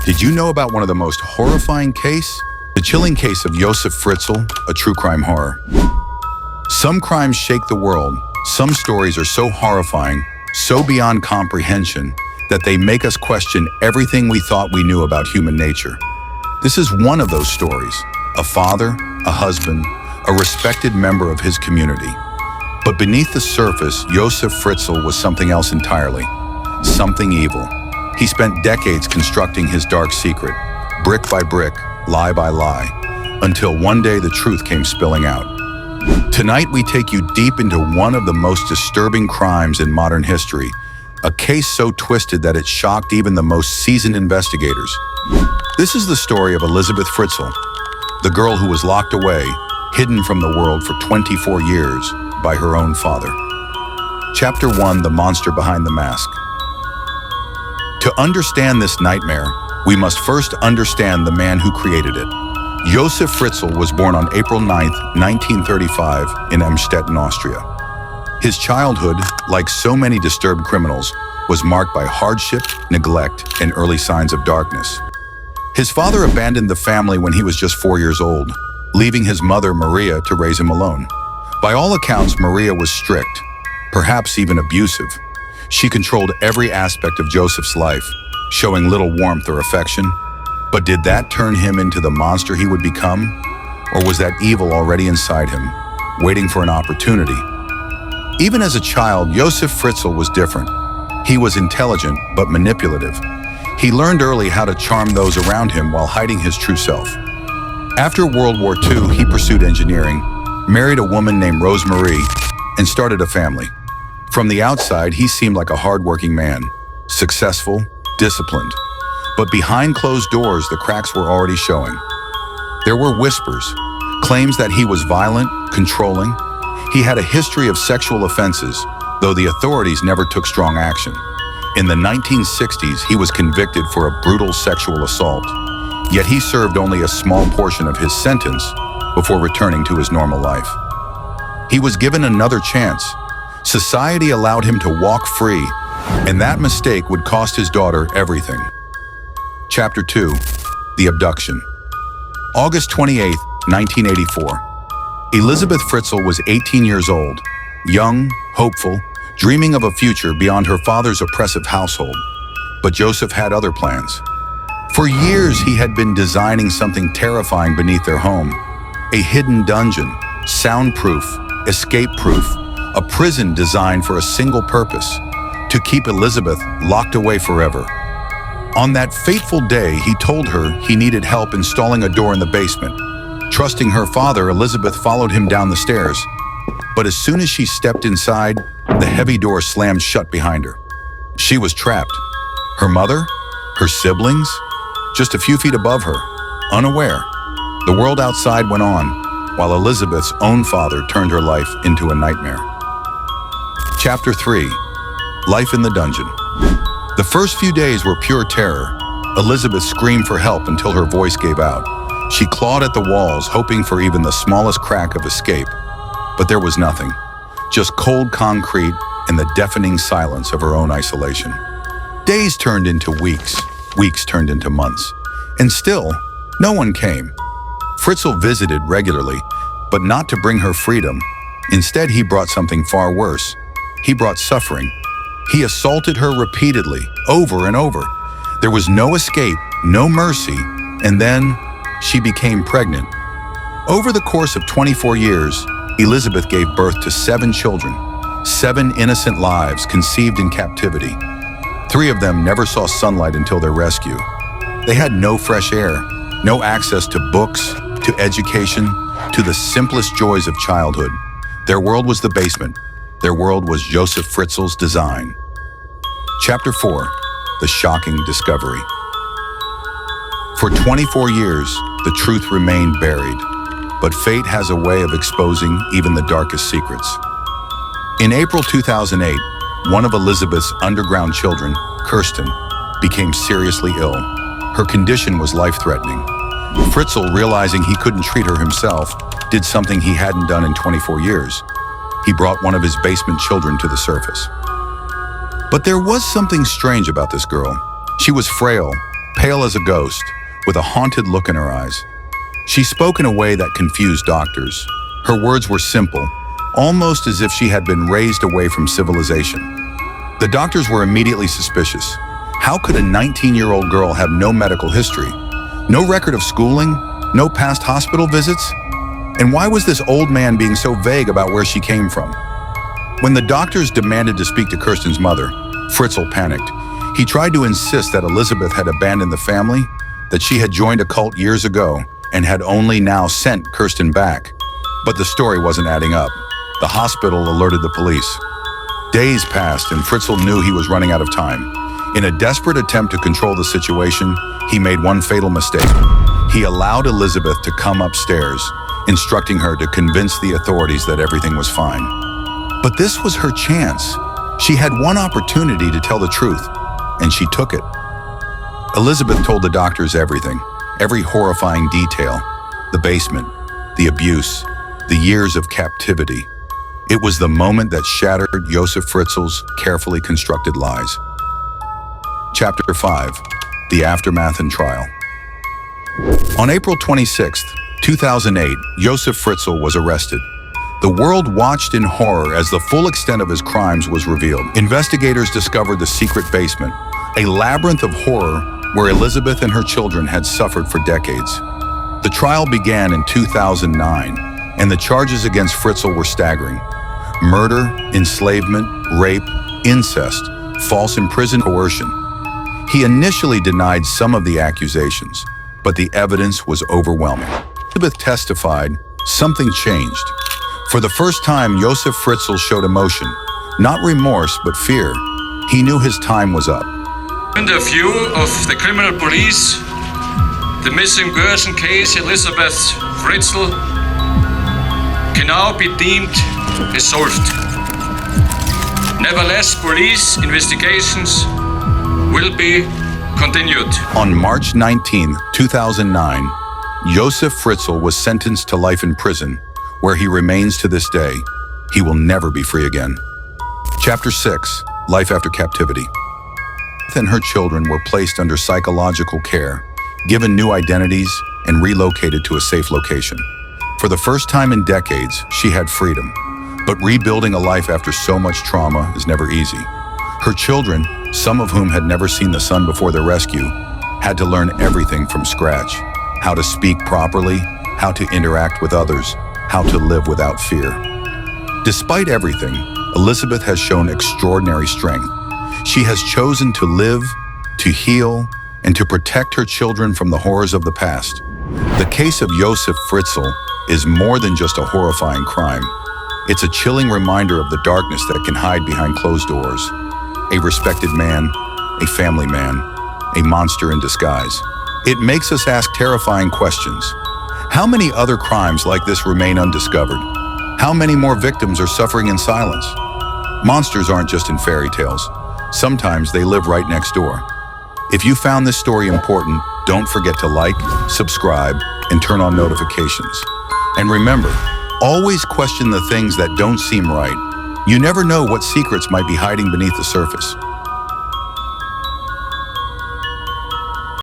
Did you know about one of the most horrifying cases? The chilling case of Josef Fritzl, a true crime horror. Some crimes shake the world. Some stories are so horrifying, so beyond comprehension, that they make us question everything we thought we knew about human nature. This is one of those stories. A father, a husband, a respected member of his community. But beneath the surface, Josef Fritzl was something else entirely. Something evil. He spent decades constructing his dark secret, brick by brick, lie by lie, until one day the truth came spilling out. Tonight we take you deep into one of the most disturbing crimes in modern history, a case so twisted that it shocked even the most seasoned investigators. This is the story of Elizabeth Fritzl, the girl who was locked away, hidden from the world for 24 years by her own father. Chapter 1: The Monster Behind the Mask. To understand this nightmare, we must first understand the man who created it. Josef Fritzl was born on April 9, 1935, in Emstetten, Austria. His childhood, like so many disturbed criminals, was marked by hardship, neglect, and early signs of darkness. His father abandoned the family when he was just 4 years old, leaving his mother, Maria, to raise him alone. By all accounts, Maria was strict, perhaps even abusive. She controlled every aspect of Joseph's life, showing little warmth or affection. But did that turn him into the monster he would become? Or was that evil already inside him, waiting for an opportunity? Even as a child, Josef Fritzl was different. He was intelligent, but manipulative. He learned early how to charm those around him while hiding his true self. After World War II, he pursued engineering, married a woman named Rosemary, and started a family. From the outside, he seemed like a hard-working man, successful, disciplined. But behind closed doors, the cracks were already showing. There were whispers, claims that he was violent, controlling. He had a history of sexual offenses, though the authorities never took strong action. In the 1960s, he was convicted for a brutal sexual assault, yet he served only a small portion of his sentence before returning to his normal life. He was given another chance. Society allowed him to walk free, and that mistake would cost his daughter everything. Chapter 2: The Abduction. August 28, 1984. Elizabeth Fritzl was 18 years old, young, hopeful, dreaming of a future beyond her father's oppressive household. But Joseph had other plans. For years, he had been designing something terrifying beneath their home. A hidden dungeon, soundproof, escape-proof, a prison designed for a single purpose: to keep Elizabeth locked away forever. On that fateful day, he told her he needed help installing a door in the basement. Trusting her father, Elizabeth followed him down the stairs. But as soon as she stepped inside, the heavy door slammed shut behind her. She was trapped. Her mother, her siblings, just a few feet above her, unaware. The world outside went on, while Elizabeth's own father turned her life into a nightmare. Chapter 3: Life in the Dungeon. The first few days were pure terror. Elizabeth screamed for help until her voice gave out. She clawed at the walls, hoping for even the smallest crack of escape. But there was nothing, just cold concrete and the deafening silence of her own isolation. Days turned into weeks, weeks turned into months, and still, no one came. Fritzl visited regularly, but not to bring her freedom. Instead, he brought something far worse. He brought suffering. He assaulted her repeatedly, over and over. There was no escape, no mercy, and then she became pregnant. Over the course of 24 years, Elizabeth gave birth to 7 children, 7 innocent lives conceived in captivity. 3 of them never saw sunlight until their rescue. They had no fresh air, no access to books, to education, to the simplest joys of childhood. Their world was the basement. Their world was Josef Fritzl's design. Chapter 4: The Shocking Discovery. For 24 years, the truth remained buried, but fate has a way of exposing even the darkest secrets. In April 2008, one of Elizabeth's underground children, Kirsten, became seriously ill. Her condition was life-threatening. Fritzl, realizing he couldn't treat her himself, did something he hadn't done in 24 years. He brought one of his basement children to the surface. But there was something strange about this girl. She was frail, pale as a ghost, with a haunted look in her eyes. She spoke in a way that confused doctors. Her words were simple, almost as if she had been raised away from civilization. The doctors were immediately suspicious. How could a 19-year-old girl have no medical history, no record of schooling, no past hospital visits? And why was this old man being so vague about where she came from? When the doctors demanded to speak to Kirsten's mother, Fritzl panicked. He tried to insist that Elizabeth had abandoned the family, that she had joined a cult years ago and had only now sent Kirsten back. But the story wasn't adding up. The hospital alerted the police. Days passed and Fritzl knew he was running out of time. In a desperate attempt to control the situation, he made one fatal mistake. He allowed Elizabeth to come upstairs, instructing her to convince the authorities that everything was fine. But this was her chance. She had one opportunity to tell the truth, and she took it. Elizabeth told the doctors everything, every horrifying detail, the basement, the abuse, the years of captivity. It was the moment that shattered Josef Fritzl's carefully constructed lies. Chapter 5. The Aftermath and Trial. On April 26, 2008, Josef Fritzl was arrested. The world watched in horror as the full extent of his crimes was revealed. Investigators discovered the secret basement, a labyrinth of horror where Elizabeth and her children had suffered for decades. The trial began in 2009, and the charges against Fritzl were staggering. Murder, enslavement, rape, incest, false imprisonment, coercion. He initially denied some of the accusations, but the evidence was overwhelming. Elizabeth testified, something changed. For the first time, Josef Fritzl showed emotion, not remorse, but fear. He knew his time was up. In the view of the criminal police, the missing person case Elizabeth Fritzl can now be deemed as solved. Nevertheless, police investigations will be continued. On March 19, 2009, Josef Fritzl was sentenced to life in prison, where he remains to this day. He will never be free again. Chapter 6. Life After Captivity. Elizabeth and her children were placed under psychological care, given new identities, and relocated to a safe location. For the first time in decades, she had freedom. But rebuilding a life after so much trauma is never easy. Her children, some of whom had never seen the sun before their rescue, had to learn everything from scratch. How to speak properly, how to interact with others, how to live without fear. Despite everything, Elizabeth has shown extraordinary strength. She has chosen to live, to heal, and to protect her children from the horrors of the past. The case of Josef Fritzl is more than just a horrifying crime. It's a chilling reminder of the darkness that can hide behind closed doors. A respected man, a family man, a monster in disguise. It makes us ask terrifying questions. How many other crimes like this remain undiscovered? How many more victims are suffering in silence? Monsters aren't just in fairy tales. Sometimes they live right next door. If you found this story important, don't forget to like, subscribe, and turn on notifications. And remember, always question the things that don't seem right. You never know what secrets might be hiding beneath the surface.